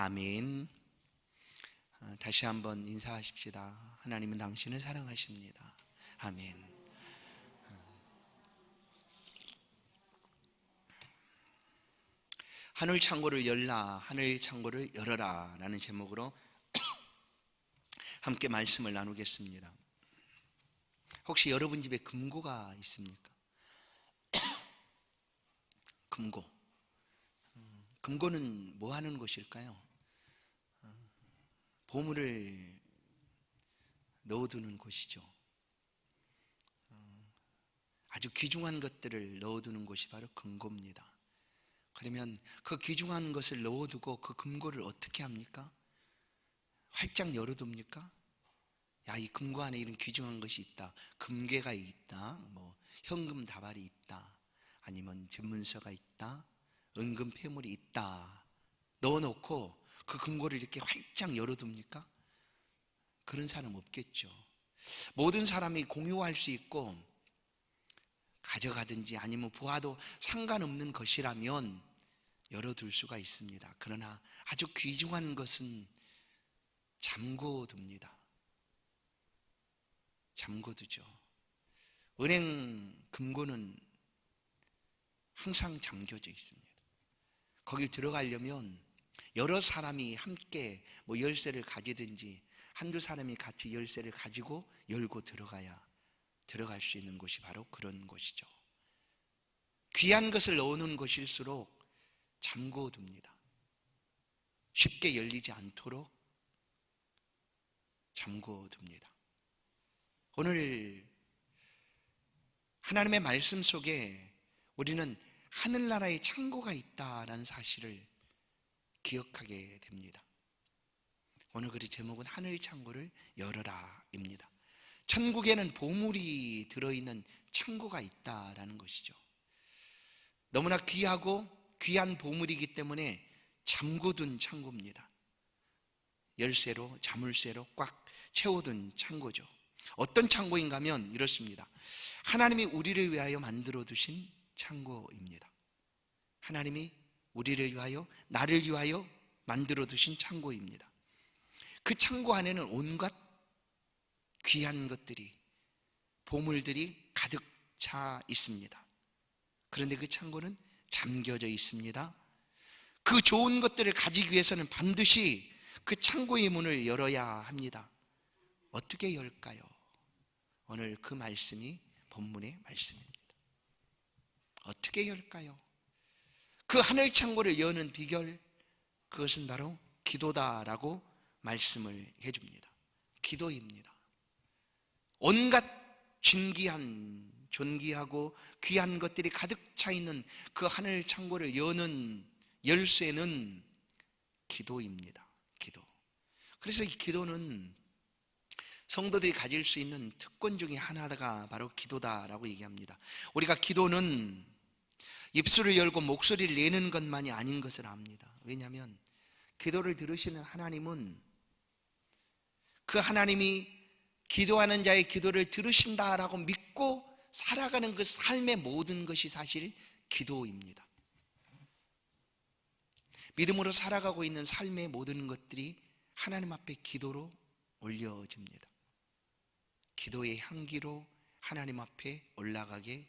아멘. 다시 한번 인사하십시다. 하나님은 당신을 사랑하십니다. 아멘. 하늘 창고를 열라, 하늘 창고를 열어라 라는 제목으로 함께 말씀을 나누겠습니다. 혹시 여러분 집에 금고가 있습니까? 금고. 금고는 뭐 하는 곳일까요? 보물을 넣어두는 곳이죠. 아주 귀중한 것들을 넣어두는 곳이 바로 금고입니다. 그러면 그 귀중한 것을 넣어두고 그 금고를 어떻게 합니까? 활짝 열어둡니까? 야, 이 금고 안에 이런 귀중한 것이 있다. 금괴가 있다. 뭐 현금 다발이 있다. 아니면 집문서가 있다. 은금 폐물이 있다. 넣어놓고 그 금고를 이렇게 활짝 열어둡니까? 그런 사람 없겠죠. 모든 사람이 공유할 수 있고 가져가든지 아니면 보아도 상관없는 것이라면 열어둘 수가 있습니다. 그러나 아주 귀중한 것은 잠궈둡니다. 잠궈두죠. 은행 금고는 항상 잠겨져 있습니다. 거기 들어가려면 여러 사람이 함께 뭐 열쇠를 가지든지 한두 사람이 같이 열쇠를 가지고 열고 들어가야 들어갈 수 있는 곳이 바로 그런 곳이죠. 귀한 것을 넣어놓은 곳일수록 잠궈둡니다. 쉽게 열리지 않도록 잠궈둡니다. 오늘 하나님의 말씀 속에 우리는 하늘나라의 창고가 있다라는 사실을 기억하게 됩니다. 오늘 글의 제목은 하늘 창고를 열어라입니다. 천국에는 보물이 들어있는 창고가 있다라는 것이죠. 너무나 귀하고 귀한 보물이기 때문에 잠궈둔 창고입니다. 열쇠로, 자물쇠로 꽉 채워둔 창고죠. 어떤 창고인가 하면 이렇습니다. 하나님이 우리를 위하여 만들어 두신 창고입니다. 하나님이 우리를 위하여, 나를 위하여 만들어 두신 창고입니다. 그 창고 안에는 온갖 귀한 것들이, 보물들이 가득 차 있습니다. 그런데 그 창고는 잠겨져 있습니다. 그 좋은 것들을 가지기 위해서는 반드시 그 창고의 문을 열어야 합니다. 어떻게 열까요? 오늘 그 말씀이 본문의 말씀입니다. 어떻게 열까요? 그 하늘 창고를 여는 비결, 그것은 바로 기도다라고 말씀을 해줍니다. 기도입니다. 온갖 존귀하고 귀한 것들이 가득 차 있는 그 하늘 창고를 여는 열쇠는 기도입니다. 기도. 그래서 이 기도는 성도들이 가질 수 있는 특권 중에 하나가 바로 기도다라고 얘기합니다. 우리가 기도는 입술을 열고 목소리를 내는 것만이 아닌 것을 압니다. 왜냐하면 기도를 들으시는 하나님은 그 하나님이 기도하는 자의 기도를 들으신다라고 믿고 살아가는 그 삶의 모든 것이 사실 기도입니다. 믿음으로 살아가고 있는 삶의 모든 것들이 하나님 앞에 기도로 올려집니다. 기도의 향기로 하나님 앞에 올라가게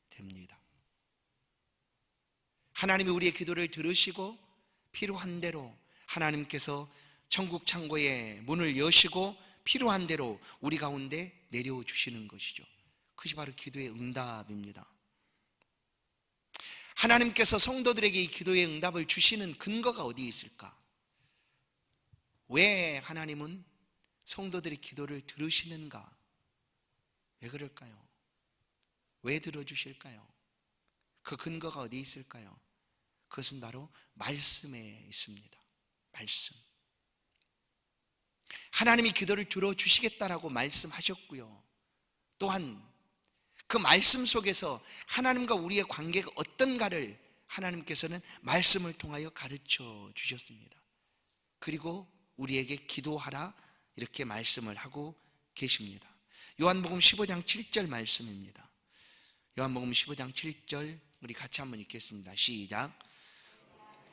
됩니다. 하나님이 우리의 기도를 들으시고 필요한 대로 하나님께서 천국 창고의 문을 여시고 필요한 대로 우리 가운데 내려주시는 것이죠. 그것이 바로 기도의 응답입니다. 하나님께서 성도들에게 이 기도의 응답을 주시는 근거가 어디에 있을까? 왜 하나님은 성도들의 기도를 들으시는가? 왜 그럴까요? 왜 들어주실까요? 그 근거가 어디에 있을까요? 그것은 바로 말씀에 있습니다. 말씀. 하나님이 기도를 들어주시겠다라고 말씀하셨고요. 또한 그 말씀 속에서 하나님과 우리의 관계가 어떤가를 하나님께서는 말씀을 통하여 가르쳐 주셨습니다. 그리고 우리에게 기도하라 이렇게 말씀을 하고 계십니다. 요한복음 15장 7절 말씀입니다. 요한복음 15장 7절 우리 같이 한번 읽겠습니다. 시작.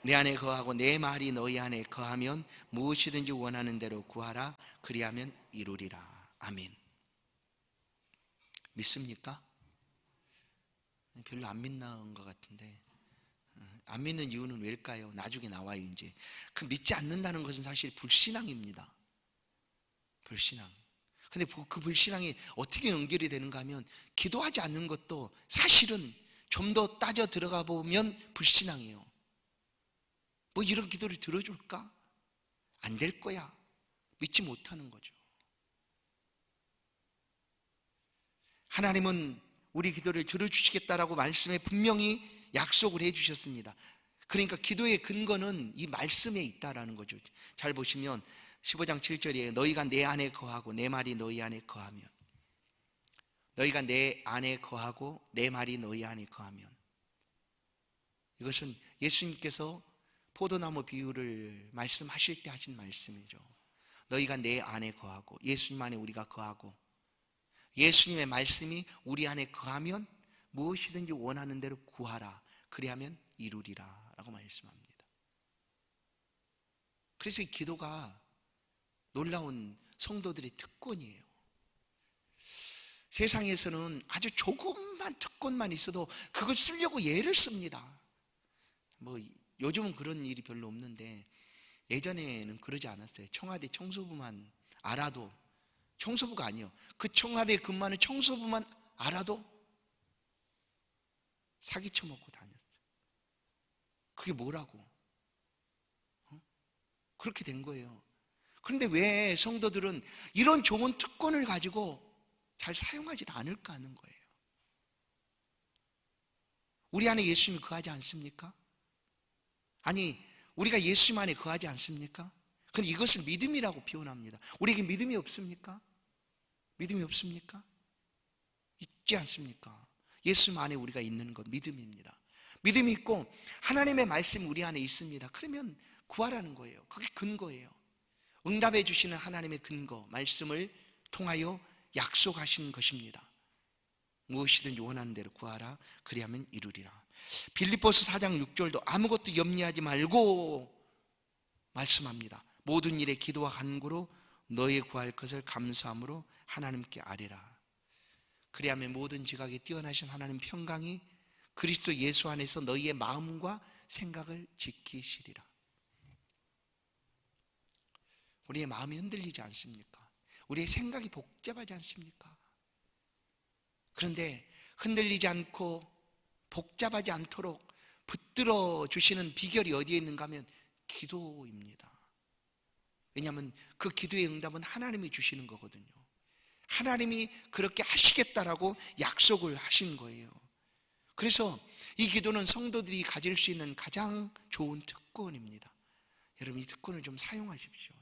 내 안에 거하고 내 말이 너희 안에 거하면 무엇이든지 원하는 대로 구하라. 그리하면 이루리라. 아멘. 믿습니까? 별로 안 믿는 것 같은데, 안 믿는 이유는 왜일까요? 나중에 나와요. 이제 그 믿지 않는다는 것은 사실 불신앙입니다. 불신앙. 근데 그 불신앙이 어떻게 연결이 되는가 하면, 기도하지 않는 것도 사실은 좀 더 따져 들어가 보면 불신앙이에요. 뭐 이런 기도를 들어줄까? 안 될 거야. 믿지 못하는 거죠. 하나님은 우리 기도를 들어주시겠다라고 말씀에 분명히 약속을 해주셨습니다. 그러니까 기도의 근거는 이 말씀에 있다라는 거죠. 잘 보시면 15장 7절에 너희가 내 안에 거하고 내 말이 너희 안에 거하면, 너희가 내 안에 거하고 내 말이 너희 안에 거하면, 이것은 예수님께서 포도나무 비유를 말씀하실 때 하신 말씀이죠. 너희가 내 안에 거하고, 예수님 안에 우리가 거하고, 예수님의 말씀이 우리 안에 거하면 무엇이든지 원하는 대로 구하라. 그리하면 이루리라 라고 말씀합니다. 그래서 이 기도가 놀라운 성도들의 특권이에요. 세상에서는 아주 조금만 특권만 있어도 그걸 쓰려고 예를 씁니다. 뭐 요즘은 그런 일이 별로 없는데, 예전에는 그러지 않았어요. 청와대 청소부만 알아도, 청소부가 아니요, 그 청와대에 근무하는 청소부만 알아도 사기 쳐먹고 다녔어요. 그게 뭐라고? 그렇게 된 거예요. 그런데 왜 성도들은 이런 좋은 특권을 가지고 잘 사용하지 않을까 하는 거예요. 우리 안에 예수님이 거하지 않습니까? 아니, 우리가 예수님 안에 거하지 않습니까? 그런데 이것을 믿음이라고 표현합니다. 우리에게 믿음이 없습니까? 믿음이 없습니까? 있지 않습니까? 예수님 안에 우리가 있는 것, 믿음입니다. 믿음이 있고 하나님의 말씀이 우리 안에 있습니다. 그러면 구하라는 거예요. 그게 근거예요. 응답해 주시는 하나님의 근거, 말씀을 통하여 약속하신 것입니다. 무엇이든지 원하는 대로 구하라. 그리하면 이루리라. 빌립보서 4장 6절도 아무것도 염려하지 말고 말씀합니다. 모든 일에 기도와 간구로 너의 구할 것을 감사함으로 하나님께 아뢰라. 그리하면 모든 지각에 뛰어나신 하나님 평강이 그리스도 예수 안에서 너희의 마음과 생각을 지키시리라. 우리의 마음이 흔들리지 않습니까? 우리의 생각이 복잡하지 않습니까? 그런데 흔들리지 않고 복잡하지 않도록 붙들어 주시는 비결이 어디에 있는가 하면 기도입니다. 왜냐하면 그 기도의 응답은 하나님이 주시는 거거든요. 하나님이 그렇게 하시겠다라고 약속을 하신 거예요. 그래서 이 기도는 성도들이 가질 수 있는 가장 좋은 특권입니다. 여러분, 이 특권을 좀 사용하십시오.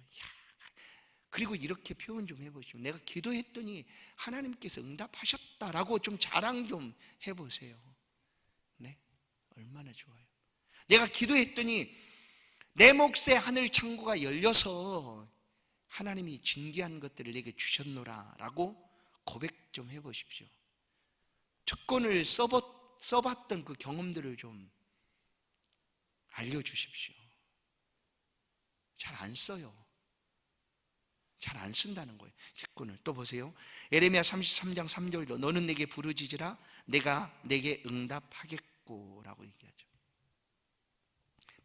그리고 이렇게 표현 좀 해보시오. 내가 기도했더니 하나님께서 응답하셨다라고 좀 자랑 좀 해보세요. 네? 얼마나 좋아요. 내가 기도했더니 내 몫의 하늘 창고가 열려서 하나님이 진귀한 것들을 내게 주셨노라 라고 고백 좀 해보십시오. 특권을 써봤던 그 경험들을 좀 알려주십시오. 잘 안 써요. 잘 안 쓴다는 거예요. 특권을. 또 보세요. 에레미야 33장 3절도 너는 내게 부르짖으라 내가 내게 응답하겠고 라고 얘기하죠.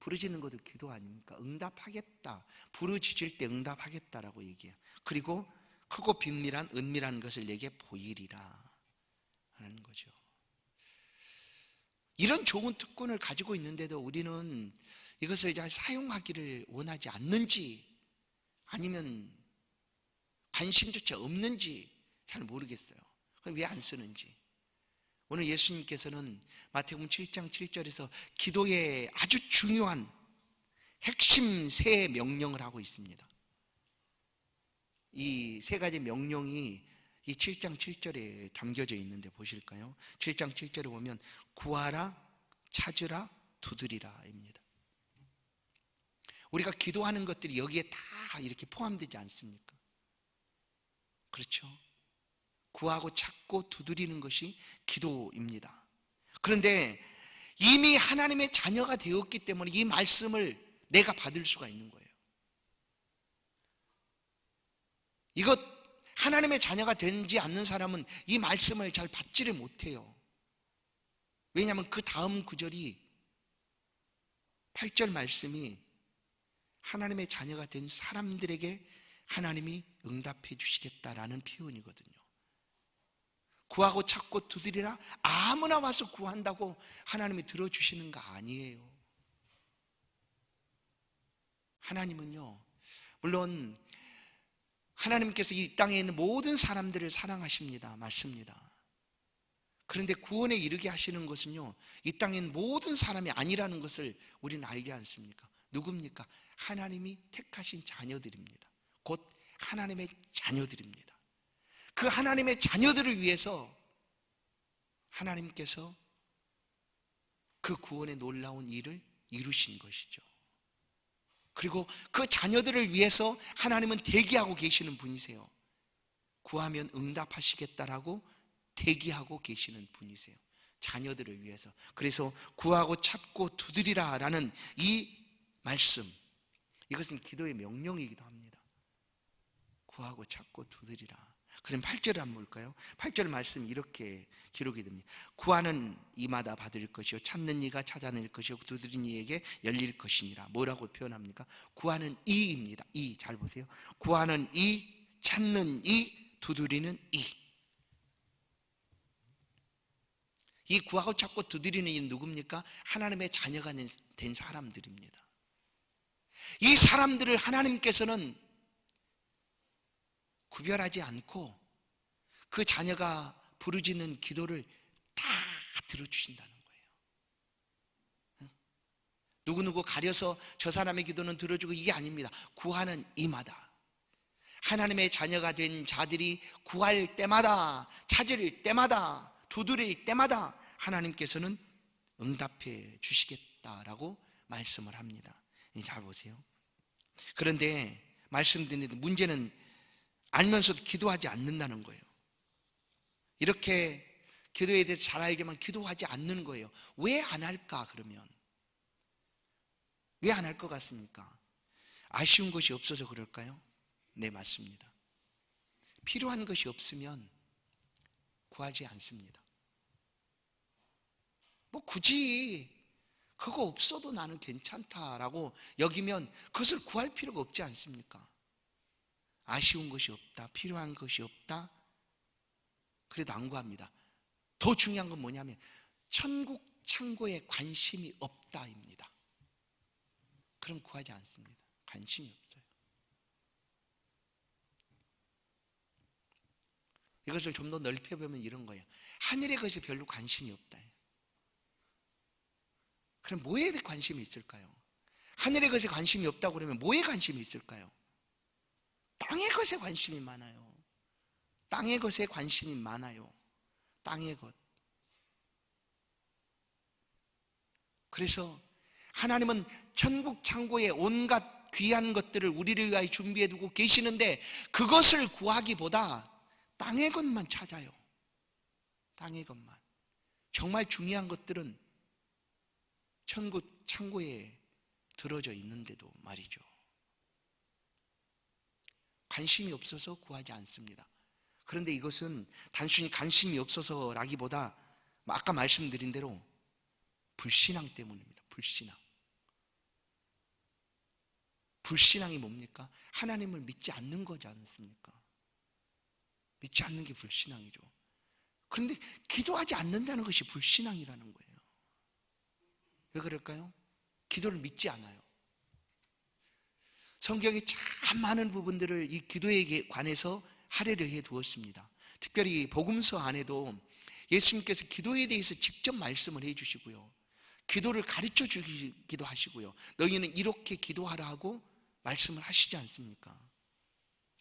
부르짖는 것도 기도 아닙니까? 응답하겠다. 부르짖을 때 응답하겠다라고 얘기해요. 그리고 크고 빈밀한 은밀한 것을 내게 보이리라 하는 거죠. 이런 좋은 특권을 가지고 있는데도 우리는 이것을 잘 사용하기를 원하지 않는지, 아니면 관심조차 없는지 잘 모르겠어요. 왜 안 쓰는지. 오늘 예수님께서는 마태복음 7장 7절에서 기도의 아주 중요한 핵심 세 명령을 하고 있습니다. 이 세 가지 명령이 이 7장 7절에 담겨져 있는데 보실까요? 7장 7절에 보면 구하라, 찾으라, 두드리라입니다. 우리가 기도하는 것들이 여기에 다 이렇게 포함되지 않습니까? 그렇죠? 구하고 찾고 두드리는 것이 기도입니다. 그런데 이미 하나님의 자녀가 되었기 때문에 이 말씀을 내가 받을 수가 있는 거예요. 이것 하나님의 자녀가 되지 않는 사람은 이 말씀을 잘 받지를 못해요. 왜냐하면 그 다음 구절이 8절 말씀이 하나님의 자녀가 된 사람들에게 하나님이 응답해 주시겠다라는 표현이거든요. 구하고 찾고 두드리라. 아무나 와서 구한다고 하나님이 들어주시는 거 아니에요. 하나님은요, 물론 하나님께서 이 땅에 있는 모든 사람들을 사랑하십니다. 맞습니다. 그런데 구원에 이르게 하시는 것은요, 이 땅에 있는 모든 사람이 아니라는 것을 우리는 알지 않습니까? 누굽니까? 하나님이 택하신 자녀들입니다. 곧 하나님의 자녀들입니다. 그 하나님의 자녀들을 위해서 하나님께서 그 구원의 놀라운 일을 이루신 것이죠. 그리고 그 자녀들을 위해서 하나님은 대기하고 계시는 분이세요. 구하면 응답하시겠다라고 대기하고 계시는 분이세요. 자녀들을 위해서. 그래서 구하고 찾고 두드리라 라는 이 말씀, 이것은 기도의 명령이기도 합니다. 구하고 찾고 두드리라. 그럼 8절을 한번 볼까요? 8절 말씀 이렇게 기록이 됩니다. 구하는 이마다 받을 것이요 찾는 이가 찾아낼 것이요 두드리는 이에게 열릴 것이니라. 뭐라고 표현합니까? 구하는 이입니다. 이, 잘 보세요. 구하는 이, 찾는 이, 두드리는 이. 이 구하고 찾고 두드리는 이는 누굽니까? 하나님의 자녀가 된 사람들입니다. 이 사람들을 하나님께서는 구별하지 않고 그 자녀가 부르짖는 기도를 다 들어주신다는 거예요. 누구누구 가려서 저 사람의 기도는 들어주고 이게 아닙니다. 구하는 이마다 하나님의 자녀가 된 자들이 구할 때마다, 찾을 때마다, 두드릴 때마다 하나님께서는 응답해 주시겠다라고 말씀을 합니다. 잘 보세요. 그런데 말씀드린 문제는 알면서도 기도하지 않는다는 거예요. 이렇게 기도에 대해서 잘 알지만 기도하지 않는 거예요. 왜 안 할까 그러면? 왜 안 할 것 같습니까? 아쉬운 것이 없어서 그럴까요? 네, 맞습니다. 필요한 것이 없으면 구하지 않습니다. 뭐 굳이 그거 없어도 나는 괜찮다라고 여기면 그것을 구할 필요가 없지 않습니까? 아쉬운 것이 없다, 필요한 것이 없다, 그래도 안 구합니다. 더 중요한 건 뭐냐면 천국 창고에 관심이 없다입니다. 그럼 구하지 않습니다. 관심이 없어요. 이것을 좀 더 넓혀보면 이런 거예요. 하늘의 것에 별로 관심이 없다. 그럼 뭐에 관심이 있을까요? 하늘의 것에 관심이 없다고 그러면 뭐에 관심이 있을까요? 땅의 것에 관심이 많아요. 땅의 것에 관심이 많아요. 땅의 것. 그래서 하나님은 천국 창고에 온갖 귀한 것들을 우리를 위하여 준비해 두고 계시는데 그것을 구하기보다 땅의 것만 찾아요. 땅의 것만. 정말 중요한 것들은 천국 창고에 들어져 있는데도 말이죠. 관심이 없어서 구하지 않습니다. 그런데 이것은 단순히 관심이 없어서라기보다 아까 말씀드린 대로 불신앙 때문입니다. 불신앙. 불신앙이 뭡니까? 하나님을 믿지 않는 거지 않습니까? 믿지 않는 게 불신앙이죠. 그런데 기도하지 않는다는 것이 불신앙이라는 거예요. 왜 그럴까요? 기도를 믿지 않아요. 성경에 참 많은 부분들을 이 기도에 관해서 할애를 해 두었습니다. 특별히 복음서 안에도 예수님께서 기도에 대해서 직접 말씀을 해 주시고요, 기도를 가르쳐 주기도 하시고요, 너희는 이렇게 기도하라 하고 말씀을 하시지 않습니까?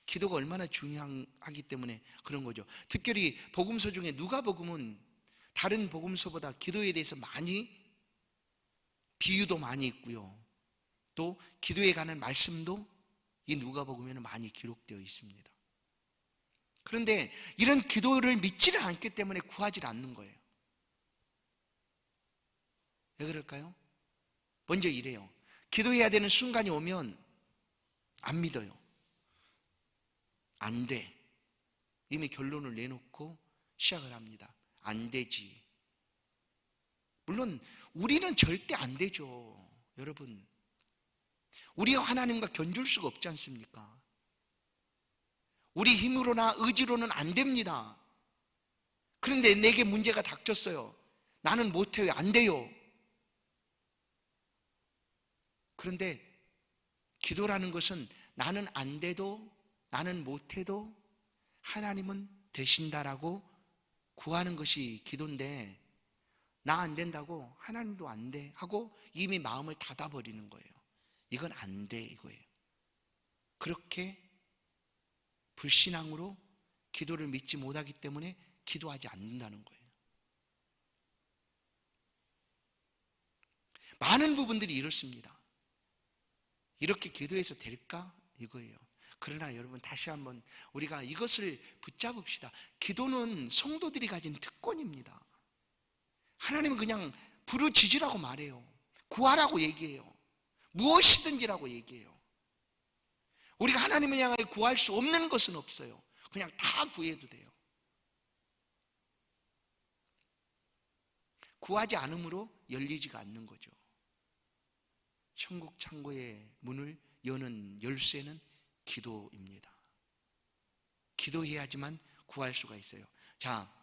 기도가 얼마나 중요하기 때문에 그런 거죠. 특별히 복음서 중에 누가복음은 다른 복음서보다 기도에 대해서 많이 비유도 많이 있고요, 또 기도에 관한 말씀도 이 누가복음에는 많이 기록되어 있습니다. 그런데 이런 기도를 믿지를 않기 때문에 구하지 않는 거예요. 왜 그럴까요? 먼저 이래요. 기도해야 되는 순간이 오면 안 믿어요. 안 돼. 이미 결론을 내놓고 시작을 합니다. 안 되지. 물론 우리는 절대 안 되죠. 여러분, 우리가 하나님과 견줄 수가 없지 않습니까? 우리 힘으로나 의지로는 안 됩니다. 그런데 내게 문제가 닥쳤어요. 나는 못해요. 안 돼요. 그런데 기도라는 것은 나는 안 돼도, 나는 못해도 하나님은 되신다라고 구하는 것이 기도인데, 나 안 된다고 하나님도 안 돼 하고 이미 마음을 닫아버리는 거예요. 이건 안 돼 이거예요. 그렇게 불신앙으로 기도를 믿지 못하기 때문에 기도하지 않는다는 거예요. 많은 부분들이 이렇습니다. 이렇게 기도해서 될까? 이거예요. 그러나 여러분, 다시 한번 우리가 이것을 붙잡읍시다. 기도는 성도들이 가진 특권입니다. 하나님은 그냥 부르짖으라고 말해요. 구하라고 얘기해요. 무엇이든지라고 얘기해요. 우리가 하나님을 향하여 구할 수 없는 것은 없어요. 그냥 다 구해도 돼요. 구하지 않으므로 열리지가 않는 거죠. 천국 창고의 문을 여는 열쇠는 기도입니다. 기도해야지만 구할 수가 있어요. 자,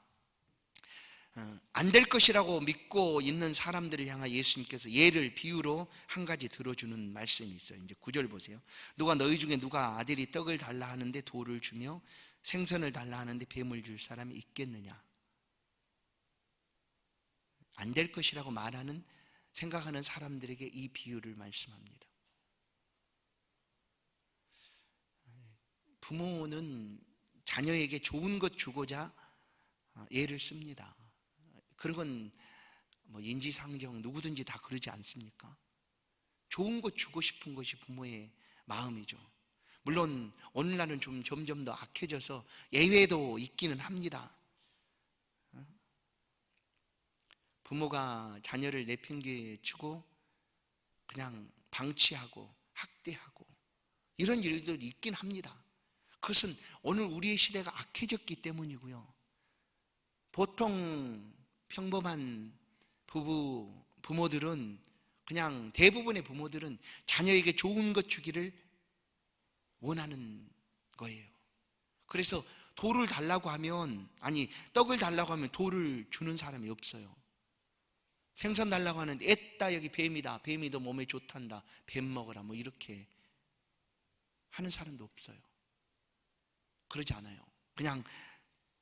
안 될 것이라고 믿고 있는 사람들을 향해 예수님께서 예를 비유로 한 가지 들어주는 말씀이 있어요. 이제 9절 보세요. 누가 너희 중에 누가 아들이 떡을 달라 하는데 돌을 주며 생선을 달라 하는데 뱀을 줄 사람이 있겠느냐? 안 될 것이라고 말하는, 생각하는 사람들에게 이 비유를 말씀합니다. 부모는 자녀에게 좋은 것 주고자 예를 씁니다. 그런 건 뭐 인지상정 누구든지 다 그러지 않습니까? 좋은 것 주고 싶은 것이 부모의 마음이죠. 물론 오늘날은 좀 점점 더 악해져서 예외도 있기는 합니다. 부모가 자녀를 내팽개치고 그냥 방치하고 학대하고 이런 일들이 있긴 합니다. 그것은 오늘 우리의 시대가 악해졌기 때문이고요. 보통 평범한 부모들은, 그냥 대부분의 부모들은 자녀에게 좋은 것 주기를 원하는 거예요. 그래서 돌을 달라고 하면, 아니 떡을 달라고 하면 돌을 주는 사람이 없어요. 생선 달라고 하는데 애따 여기 뱀이다, 뱀이 너 몸에 좋단다, 뱀 먹어라, 뭐 이렇게 하는 사람도 없어요. 그러지 않아요. 그냥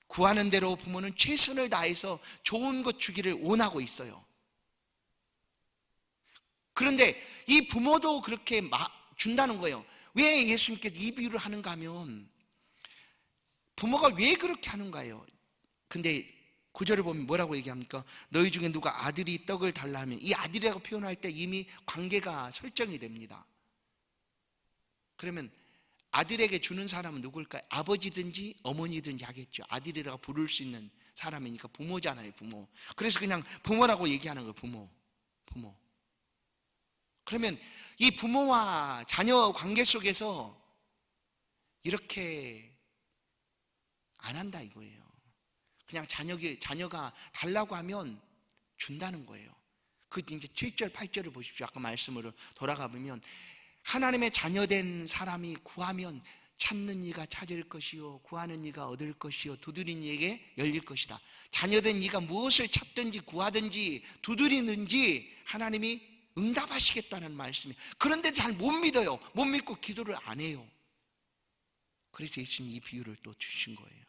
구하는 대로 부모는 최선을 다해서 좋은 것 주기를 원하고 있어요. 그런데 이 부모도 그렇게 준다는 거예요. 왜 예수님께서 이 비유를 하는가 하면, 부모가 왜 그렇게 하는가요? 근데 9절을 보면 뭐라고 얘기합니까? 너희 중에 누가 아들이 떡을 달라 하면, 이 아들이라고 표현할 때 이미 관계가 설정이 됩니다. 그러면 아들에게 주는 사람은 누굴까요? 아버지든지 어머니든지 하겠죠. 아들이라고 부를 수 있는 사람이니까 부모잖아요, 부모. 그래서 그냥 부모라고 얘기하는 거예요, 부모. 그러면 이 부모와 자녀 관계 속에서 이렇게 안 한다 이거예요. 그냥 자녀가 달라고 하면 준다는 거예요. 그 이제 7절, 8절을 보십시오. 아까 말씀으로 돌아가 보면, 하나님의 자녀된 사람이 구하면 찾는 이가 찾을 것이요, 구하는 이가 얻을 것이요, 두드리는 이에게 열릴 것이다. 자녀된 이가 무엇을 찾든지 구하든지 두드리든지 하나님이 응답하시겠다는 말씀이에요. 그런데 잘 못 믿어요. 못 믿고 기도를 안 해요. 그래서 예수님이 이 비유를 또 주신 거예요.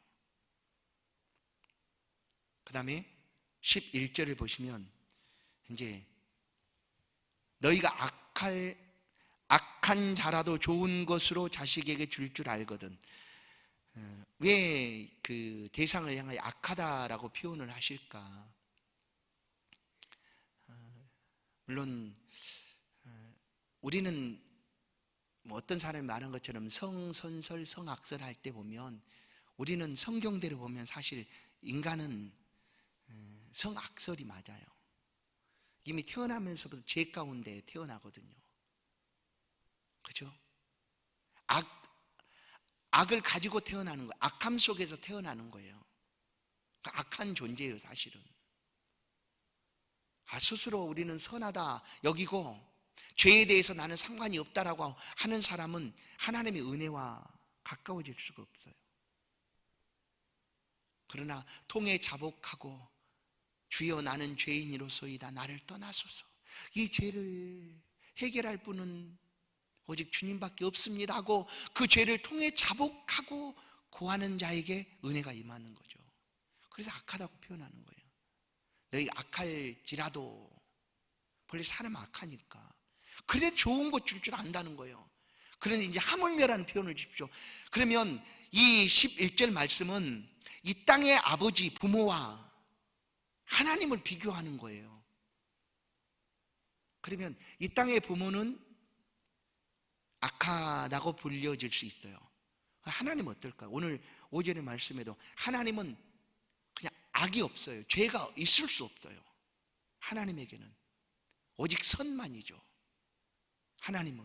그 다음에 11절을 보시면, 이제 너희가 악한 자라도 좋은 것으로 자식에게 줄 줄 알거든. 왜 그 대상을 향하여 악하다라고 표현을 하실까? 물론 우리는 뭐 어떤 사람이 말한 것처럼 성선설, 성악설 할 때 보면, 우리는 성경대로 보면 사실 인간은 성악설이 맞아요. 이미 태어나면서부터 죄 가운데 태어나거든요. 그죠? 악을 가지고 태어나는 거예요. 악함 속에서 태어나는 거예요. 악한 존재예요, 사실은. 스스로 우리는 선하다 여기고 죄에 대해서 나는 상관이 없다라고 하는 사람은 하나님의 은혜와 가까워질 수가 없어요. 그러나 통에 자복하고 주여 나는 죄인이로소이다 나를 떠나소서, 이 죄를 해결할 분은 오직 주님밖에 없습니다 하고 그 죄를 통해 자복하고 고하는 자에게 은혜가 임하는 거죠. 그래서 악하다고 표현하는 거예요. 너희 악할지라도, 원래 사람 악하니까. 그래 좋은 것 줄 안다는 거예요. 그런데 이제 하물며라는 표현을 주십시오. 그러면 이 11절 말씀은 이 땅의 아버지 부모와 하나님을 비교하는 거예요. 그러면 이 땅의 부모는 악하다고 불려질 수 있어요. 하나님은 어떨까요? 오늘 5절의 말씀에도 하나님은 그냥 악이 없어요. 죄가 있을 수 없어요. 하나님에게는 오직 선만이죠. 하나님은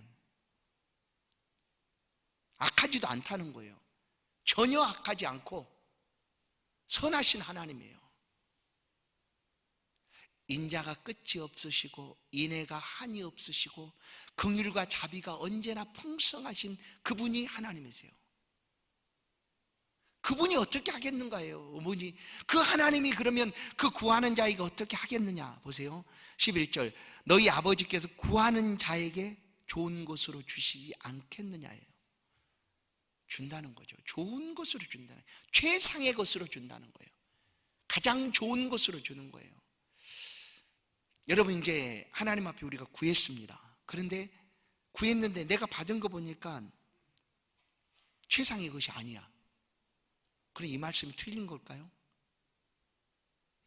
악하지도 않다는 거예요. 전혀 악하지 않고 선하신 하나님이에요. 인자가 끝이 없으시고 인애가 한이 없으시고 긍휼과 자비가 언제나 풍성하신 그분이 하나님이세요. 그분이 어떻게 하겠는가요? 어머니, 그 하나님이 그러면 그 구하는 자에게 어떻게 하겠느냐? 보세요. 11절, 너희 아버지께서 구하는 자에게 좋은 것으로 주시지 않겠느냐예요. 준다는 거죠. 좋은 것으로 준다는 거예요. 최상의 것으로 준다는 거예요. 가장 좋은 것으로 주는 거예요. 여러분, 이제 하나님 앞에 우리가 구했습니다. 그런데 구했는데 내가 받은 거 보니까 최상의 것이 아니야. 그럼 이 말씀이 틀린 걸까요?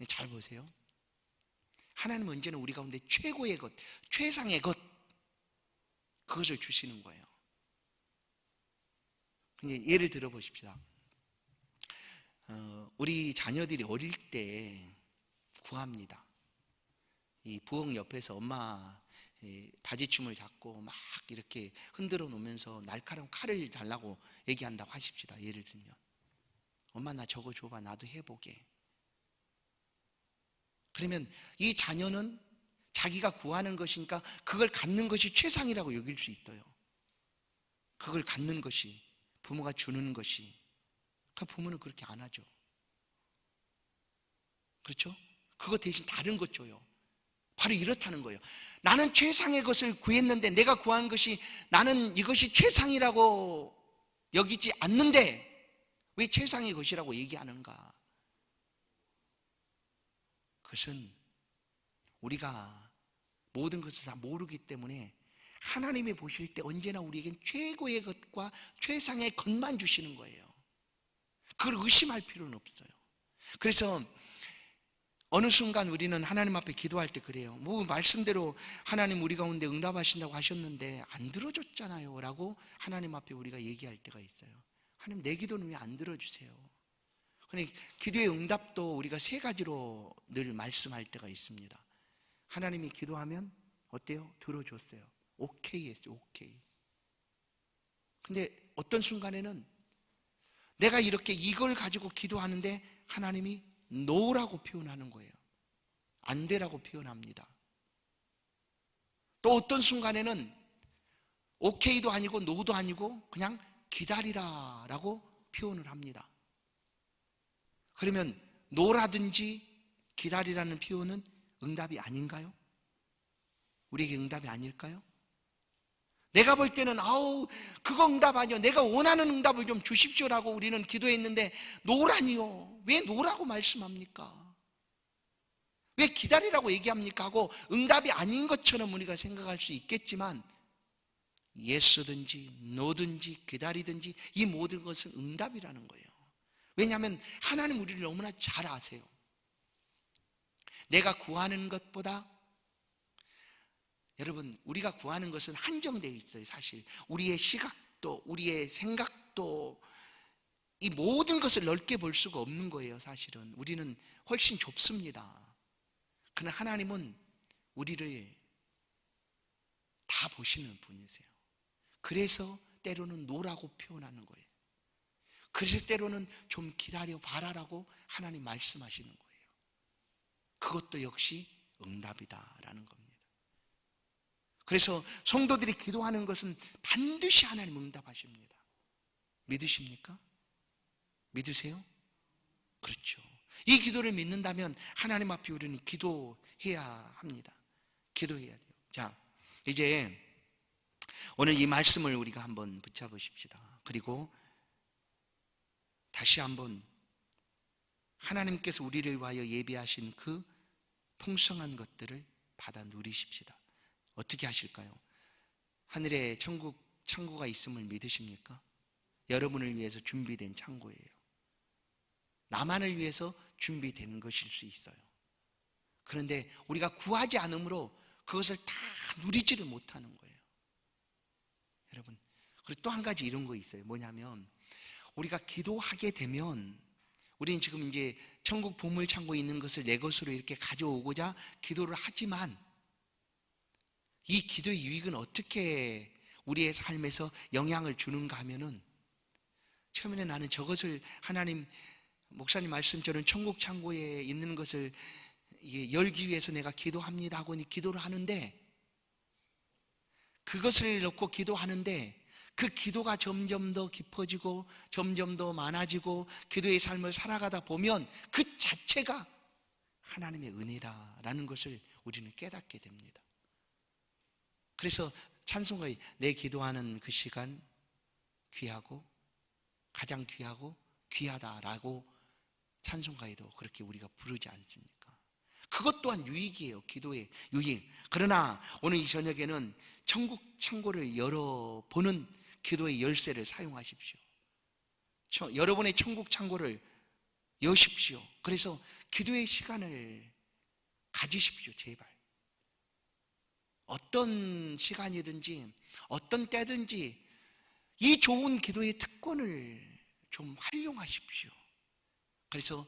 잘 보세요. 하나님은 언제나 우리 가운데 최고의 것, 최상의 것, 그것을 주시는 거예요. 예를 들어 보십시다. 우리 자녀들이 어릴 때 구합니다. 이 부엌 옆에서 엄마 바지춤을 잡고 막 이렇게 흔들어 놓으면서 날카로운 칼을 달라고 얘기한다고 하십시다. 예를 들면, 엄마 나 저거 줘봐, 나도 해보게. 그러면 이 자녀는 자기가 구하는 것이니까 그걸 갖는 것이 최상이라고 여길 수 있어요. 그걸 갖는 것이, 부모가 주는 것이. 그 부모는 그렇게 안 하죠. 그렇죠? 그거 대신 다른 것 줘요. 바로 이렇다는 거예요. 나는 최상의 것을 구했는데 내가 구한 것이 나는 이것이 최상이라고 여기지 않는데 왜 최상의 것이라고 얘기하는가? 그것은 우리가 모든 것을 다 모르기 때문에 하나님이 보실 때 언제나 우리에겐 최고의 것과 최상의 것만 주시는 거예요. 그걸 의심할 필요는 없어요. 그래서 어느 순간 우리는 하나님 앞에 기도할 때 그래요. 뭐 말씀대로 하나님 우리 가운데 응답하신다고 하셨는데 안 들어줬잖아요 라고 하나님 앞에 우리가 얘기할 때가 있어요. 하나님 내 기도는 왜 안 들어주세요? 근데 기도의 응답도 우리가 세 가지로 늘 말씀할 때가 있습니다. 하나님이 기도하면 어때요? 들어줬어요. 오케이 했어요. 오케이. 근데 어떤 순간에는 내가 이렇게 이걸 가지고 기도하는데 하나님이 노라고 표현하는 거예요. 안 되라고 표현합니다. 또 어떤 순간에는 오케이도 아니고 노도 아니고 그냥 기다리라 라고 표현을 합니다. 그러면 노라든지 기다리라는 표현은 응답이 아닌가요? 우리에게 응답이 아닐까요? 내가 볼 때는 그거 응답 아니요, 내가 원하는 응답을 좀 주십시오라고 우리는 기도했는데 노라니요, 왜 노라고 말씀합니까? 왜 기다리라고 얘기합니까? 하고 응답이 아닌 것처럼 우리가 생각할 수 있겠지만 예스든지 노든지 기다리든지 이 모든 것은 응답이라는 거예요. 왜냐하면 하나님 우리를 너무나 잘 아세요. 내가 구하는 것보다, 여러분, 우리가 구하는 것은 한정되어 있어요. 사실 우리의 시각도 우리의 생각도 이 모든 것을 넓게 볼 수가 없는 거예요. 사실은 우리는 훨씬 좁습니다. 그러나 하나님은 우리를 다 보시는 분이세요. 그래서 때로는 노라고 표현하는 거예요. 그래서 때로는 좀 기다려 봐라라고 하나님 말씀하시는 거예요. 그것도 역시 응답이다라는 겁니다. 그래서 성도들이 기도하는 것은 반드시 하나님 응답하십니다. 믿으십니까? 믿으세요? 그렇죠. 이 기도를 믿는다면 하나님 앞에 우리는 기도해야 합니다. 기도해야 돼요. 자, 이제 오늘 이 말씀을 우리가 한번 붙잡으십시다. 그리고 다시 한번 하나님께서 우리를 위하여 예비하신 그 풍성한 것들을 받아 누리십시다. 어떻게 하실까요? 하늘에 천국 창고가 있음을 믿으십니까? 여러분을 위해서 준비된 창고예요. 나만을 위해서 준비된 것일 수 있어요. 그런데 우리가 구하지 않으므로 그것을 다 누리지를 못하는 거예요. 여러분, 그리고 또 한 가지 이런 거 있어요. 뭐냐면 우리가 기도하게 되면 우리는 지금 이제 천국 보물 창고에 있는 것을 내 것으로 이렇게 가져오고자 기도를 하지만 이 기도의 유익은 어떻게 우리의 삶에서 영향을 주는가 하면은 처음에는 나는 저것을 하나님 목사님 말씀처럼 천국 창고에 있는 것을 열기 위해서 내가 기도합니다 하고 기도를 하는데 그것을 놓고 기도하는데 그 기도가 점점 더 깊어지고 점점 더 많아지고 기도의 삶을 살아가다 보면 그 자체가 하나님의 은혜라는 것을 우리는 깨닫게 됩니다. 그래서 찬송가에 내 기도하는 그 시간 귀하고 가장 귀하고 귀하다라고 찬송가에도 그렇게 우리가 부르지 않습니까? 그것 또한 유익이에요. 기도의 유익. 그러나 오늘 이 저녁에는 천국 창고를 열어보는 기도의 열쇠를 사용하십시오. 여러분의 천국 창고를 여십시오. 그래서 기도의 시간을 가지십시오. 제발. 어떤 시간이든지 어떤 때든지 이 좋은 기도의 특권을 좀 활용하십시오. 그래서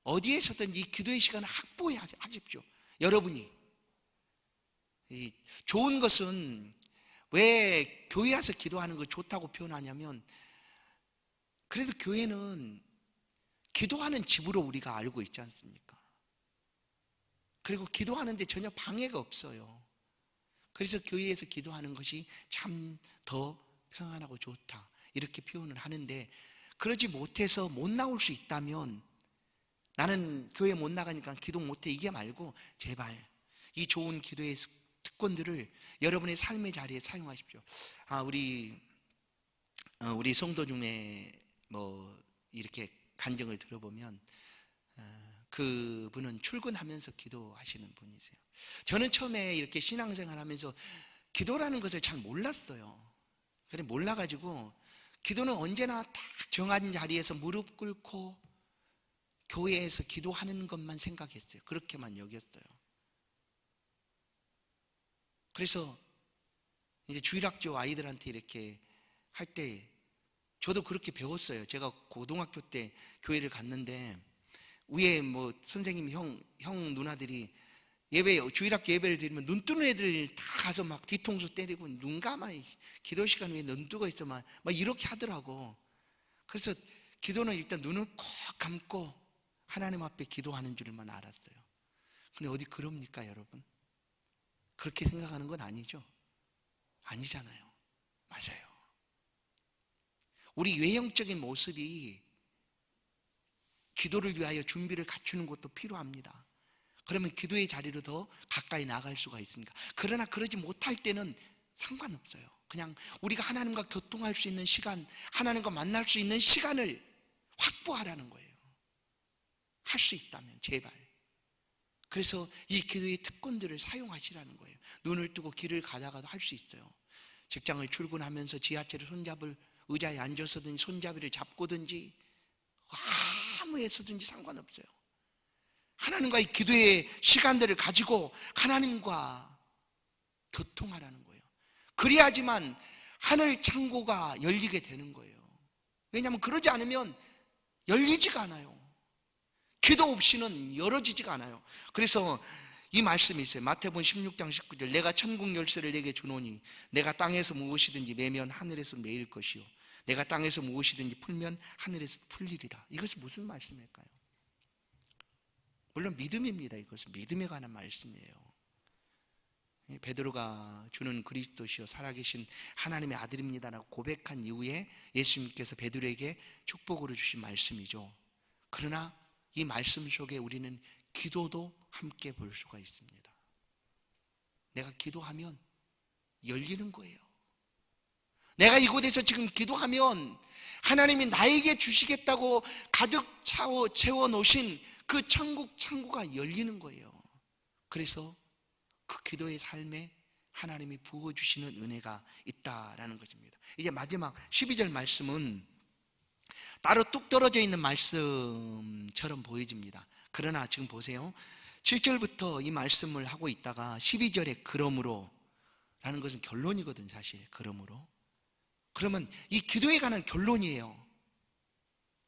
어디에서든 이 기도의 시간을 확보하십시오. 여러분이 이 좋은 것은 왜 교회 와서 기도하는 거 좋다고 표현하냐면 그래도 교회는 기도하는 집으로 우리가 알고 있지 않습니까? 그리고 기도하는데 전혀 방해가 없어요. 그래서 교회에서 기도하는 것이 참 더 평안하고 좋다 이렇게 표현을 하는데 그러지 못해서 못 나올 수 있다면 나는 교회 못 나가니까 기도 못해 이게 말고 제발 이 좋은 기도의 특권들을 여러분의 삶의 자리에 사용하십시오. 우리 성도 중에 뭐 이렇게 간증을 들어보면 그분은 출근하면서 기도하시는 분이세요. 저는 처음에 이렇게 신앙생활 하면서 기도라는 것을 잘 몰랐어요. 그래 몰라가지고 기도는 언제나 딱 정한 자리에서 무릎 꿇고 교회에서 기도하는 것만 생각했어요. 그렇게만 여겼어요. 그래서 이제 주일학교 아이들한테 이렇게 할 때 저도 그렇게 배웠어요. 제가 고등학교 때 교회를 갔는데 위에 뭐 선생님 형 누나들이 주일학교 예배를 드리면 눈 뜨는 애들 다 가서 막 뒤통수 때리고 눈 감아 기도 시간 위에 눈 뜨고 있어 막 이렇게 하더라고. 그래서 기도는 일단 눈을 꼭 감고 하나님 앞에 기도하는 줄만 알았어요. 근데 어디 그럽니까 여러분? 그렇게 생각하는 건 아니죠? 아니잖아요. 맞아요. 우리 외형적인 모습이 기도를 위하여 준비를 갖추는 것도 필요합니다. 그러면 기도의 자리로 더 가까이 나갈 수가 있으니까. 그러나 그러지 못할 때는 상관없어요. 그냥 우리가 하나님과 교통할 수 있는 시간, 하나님과 만날 수 있는 시간을 확보하라는 거예요. 할 수 있다면 제발. 그래서 이 기도의 특권들을 사용하시라는 거예요. 눈을 뜨고 길을 가다가도 할 수 있어요. 직장을 출근하면서 지하철에 손잡을 의자에 앉아서든지 손잡이를 잡고든지 아무에서든지 상관없어요. 하나님과의 기도의 시간들을 가지고 하나님과 교통하라는 거예요. 그래야지만 하늘 창고가 열리게 되는 거예요. 왜냐하면 그러지 않으면 열리지가 않아요. 기도 없이는 열어지지가 않아요. 그래서 이 말씀이 있어요. 마태복음 16장 19절. 내가 천국 열쇠를 내게 주노니 내가 땅에서 무엇이든지 매면 하늘에서 매일 것이요 내가 땅에서 무엇이든지 풀면 하늘에서 풀리리라. 이것이 무슨 말씀일까요? 물론 믿음입니다. 이것은 믿음에 관한 말씀이에요. 베드로가 주는 그리스도시요 살아계신 하나님의 아들입니다라고 고백한 이후에 예수님께서 베드로에게 축복으로 주신 말씀이죠. 그러나 이 말씀 속에 우리는 기도도 함께 볼 수가 있습니다. 내가 기도하면 열리는 거예요. 내가 이곳에서 지금 기도하면 하나님이 나에게 주시겠다고 가득 채워 놓으신 그 천국 창고가 열리는 거예요. 그래서 그 기도의 삶에 하나님이 부어주시는 은혜가 있다라는 것입니다. 이제 마지막 12절 말씀은 따로 뚝 떨어져 있는 말씀처럼 보여집니다. 그러나 지금 보세요. 7절부터 이 말씀을 하고 있다가 12절에 그러므로 라는 것은 결론이거든 사실. 그러므로 그러면 이 기도에 관한 결론이에요.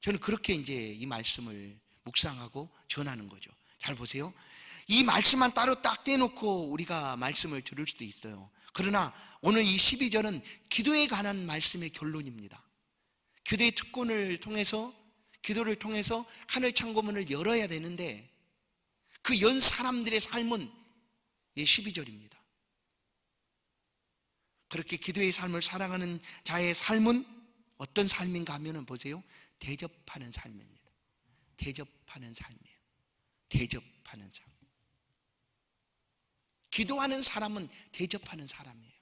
저는 그렇게 이제 이 말씀을 묵상하고 전하는 거죠. 잘 보세요. 이 말씀만 따로 딱 떼놓고 우리가 말씀을 들을 수도 있어요. 그러나 오늘 이 12절은 기도에 관한 말씀의 결론입니다. 기도의 특권을 통해서 기도를 통해서 하늘 창고문을 열어야 되는데 그 연 사람들의 삶은 이 12절입니다. 그렇게 기도의 삶을 살아가는 자의 삶은 어떤 삶인가 하면은 보세요. 대접하는 삶입니다. 대접하는 삶이에요. 대접하는 삶. 기도하는 사람은 대접하는 사람이에요.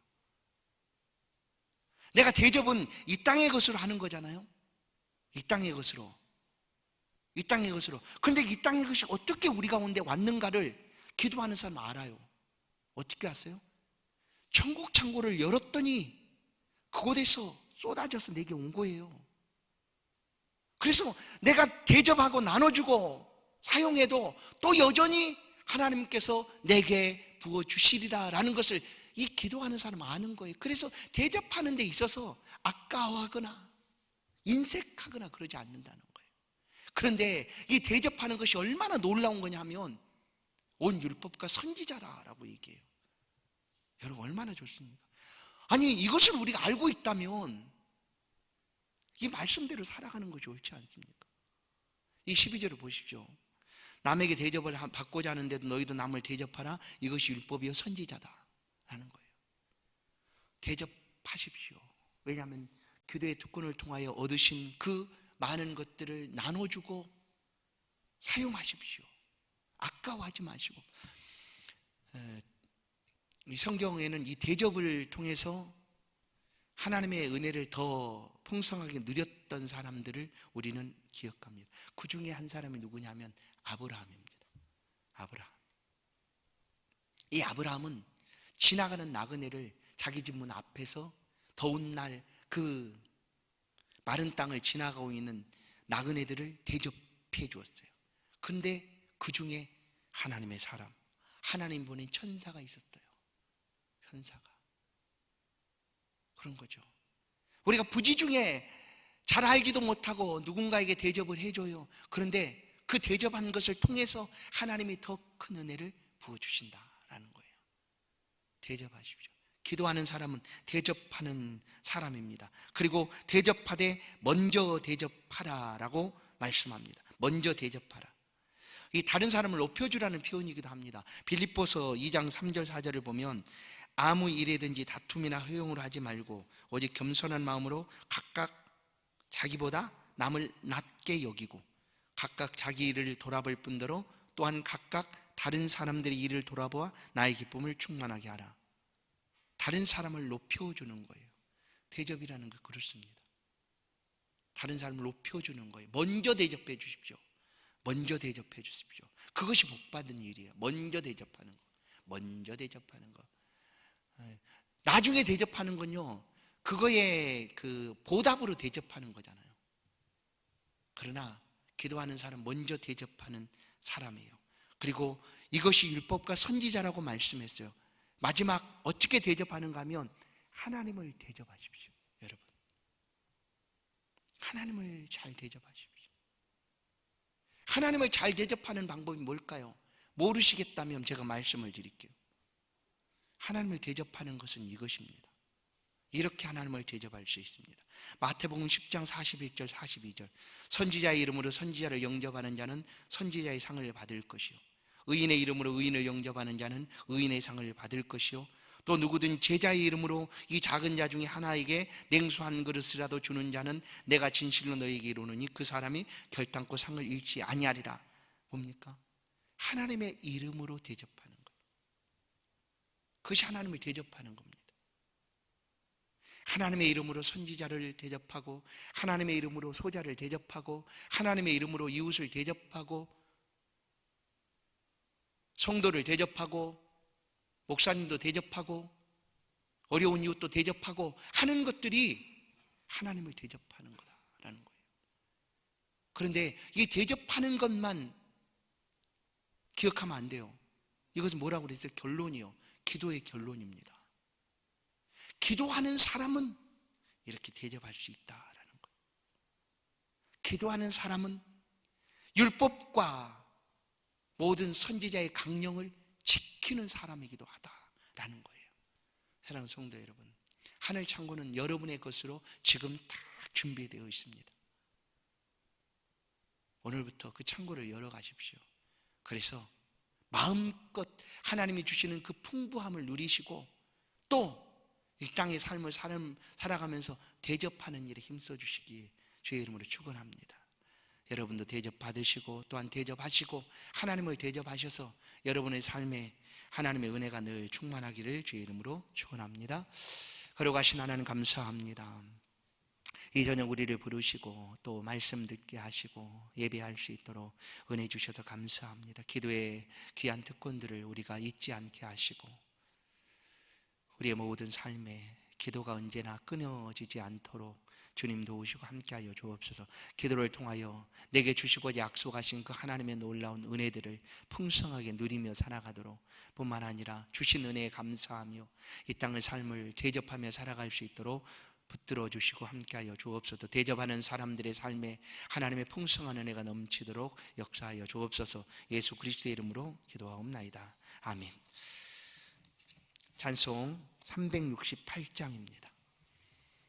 내가 대접은 이 땅의 것으로 하는 거잖아요. 이 땅의 것으로. 이 땅의 것으로. 그런데 이 땅의 것이 어떻게 우리 가운데 왔는가를 기도하는 사람은 알아요. 어떻게 아세요? 천국 창고를 열었더니 그곳에서 쏟아져서 내게 온 거예요. 그래서 내가 대접하고 나눠주고 사용해도 또 여전히 하나님께서 내게 부어주시리라 라는 것을 이 기도하는 사람은 아는 거예요. 그래서 대접하는 데 있어서 아까워하거나 인색하거나 그러지 않는다는 거예요. 그런데 이 대접하는 것이 얼마나 놀라운 거냐 하면 온 율법과 선지자라라고 얘기해요. 여러분 얼마나 좋습니까? 아니 이것을 우리가 알고 있다면 이 말씀대로 살아가는 것이 옳지 않습니까? 이 12절을 보십시오. 남에게 대접을 받고자 하는데도 너희도 남을 대접하라. 이것이 율법이요 선지자다 라는 거예요. 대접하십시오. 왜냐하면 기도의 특권을 통하여 얻으신 그 많은 것들을 나눠주고 사용하십시오. 아까워하지 마시고. 이 성경에는 이 대접을 통해서 하나님의 은혜를 더 풍성하게 누렸던 사람들을 우리는 기억합니다. 그 중에 한 사람이 누구냐면 아브라함입니다. 아브라함. 이 아브라함은 지나가는 나그네를 자기 집 문 앞에서 더운 날 그 마른 땅을 지나가고 있는 나그네들을 대접해 주었어요. 그런데 그 중에 하나님의 사람, 하나님 보낸 천사가 있었어요. 천사가. 그런 거죠. 우리가 부지 중에 잘 알지도 못하고 누군가에게 대접을 해줘요. 그런데 그 대접한 것을 통해서 하나님이 더 큰 은혜를 부어주신다라는 거예요. 대접하십시오. 기도하는 사람은 대접하는 사람입니다. 그리고 대접하되 먼저 대접하라라고 말씀합니다. 먼저 대접하라. 이 다른 사람을 높여주라는 표현이기도 합니다. 빌립보서 2장 3절 4절을 보면 아무 일에든지 다툼이나 허용으로 하지 말고 오직 겸손한 마음으로 각각 자기보다 남을 낮게 여기고 각각 자기 일을 돌아볼 뿐더러 또한 각각 다른 사람들의 일을 돌아보아 나의 기쁨을 충만하게 하라. 다른 사람을 높여주는 거예요. 대접이라는 게 그렇습니다. 다른 사람을 높여주는 거예요. 먼저 대접해 주십시오. 먼저 대접해 주십시오. 그것이 복받은 일이에요. 먼저 대접하는 거. 먼저 대접하는 거. 나중에 대접하는 건요, 그거에 그 보답으로 대접하는 거잖아요. 그러나 기도하는 사람 먼저 대접하는 사람이에요. 그리고 이것이 율법과 선지자라고 말씀했어요. 마지막 어떻게 대접하는가 하면 하나님을 대접하십시오. 여러분 하나님을 잘 대접하십시오. 하나님을 잘 대접하는 방법이 뭘까요? 모르시겠다면 제가 말씀을 드릴게요. 하나님을 대접하는 것은 이것입니다. 이렇게 하나님을 대접할 수 있습니다. 마태복음 10장 41절 42절 선지자의 이름으로 선지자를 영접하는 자는 선지자의 상을 받을 것이요 의인의 이름으로 의인을 영접하는 자는 의인의 상을 받을 것이요 또 누구든 제자의 이름으로 이 작은 자 중에 하나에게 냉수 한 그릇이라도 주는 자는 내가 진실로 너희에게 이르노니 그 사람이 결단코 상을 잃지 아니하리라. 뭡니까? 하나님의 이름으로 대접하는 것. 그것이 하나님을 대접하는 겁니다. 하나님의 이름으로 선지자를 대접하고 하나님의 이름으로 소자를 대접하고 하나님의 이름으로 이웃을 대접하고 성도를 대접하고 목사님도 대접하고 어려운 이웃도 대접하고 하는 것들이 하나님을 대접하는 거다라는 거예요. 그런데 이 대접하는 것만 기억하면 안 돼요. 이것은 뭐라고 그랬어요? 결론이요. 기도의 결론입니다. 기도하는 사람은 이렇게 대접할 수 있다라는 거예요. 기도하는 사람은 율법과 모든 선지자의 강령을 지키는 사람이기도 하다라는 거예요. 사랑하는 성도 여러분, 하늘 창고는 여러분의 것으로 지금 다 준비되어 있습니다. 오늘부터 그 창고를 열어 가십시오. 그래서 마음껏 하나님이 주시는 그 풍부함을 누리시고 또 이 땅의 삶을 살아가면서 대접하는 일에 힘써 주시기 주의 이름으로 축원합니다. 여러분도 대접 받으시고 또한 대접하시고 하나님을 대접하셔서 여러분의 삶에 하나님의 은혜가 늘 충만하기를 주의 이름으로 축원합니다. 걸어가신 하나님 감사합니다. 이 저녁 우리를 부르시고 또 말씀 듣게 하시고 예배할 수 있도록 은혜 주셔서 감사합니다. 기도의 귀한 특권들을 우리가 잊지 않게 하시고 우리의 모든 삶에 기도가 언제나 끊어지지 않도록 주님 도우시고 함께하여 주옵소서. 기도를 통하여 내게 주시고 약속하신 그 하나님의 놀라운 은혜들을 풍성하게 누리며 살아가도록 뿐만 아니라 주신 은혜에 감사하며 이 땅의 삶을 대접하며 살아갈 수 있도록 붙들어 주시고 함께하여 주옵소서. 대접하는 사람들의 삶에 하나님의 풍성한 은혜가 넘치도록 역사하여 주옵소서. 예수 그리스도의 이름으로 기도하옵나이다. 아멘. 찬송 368장입니다.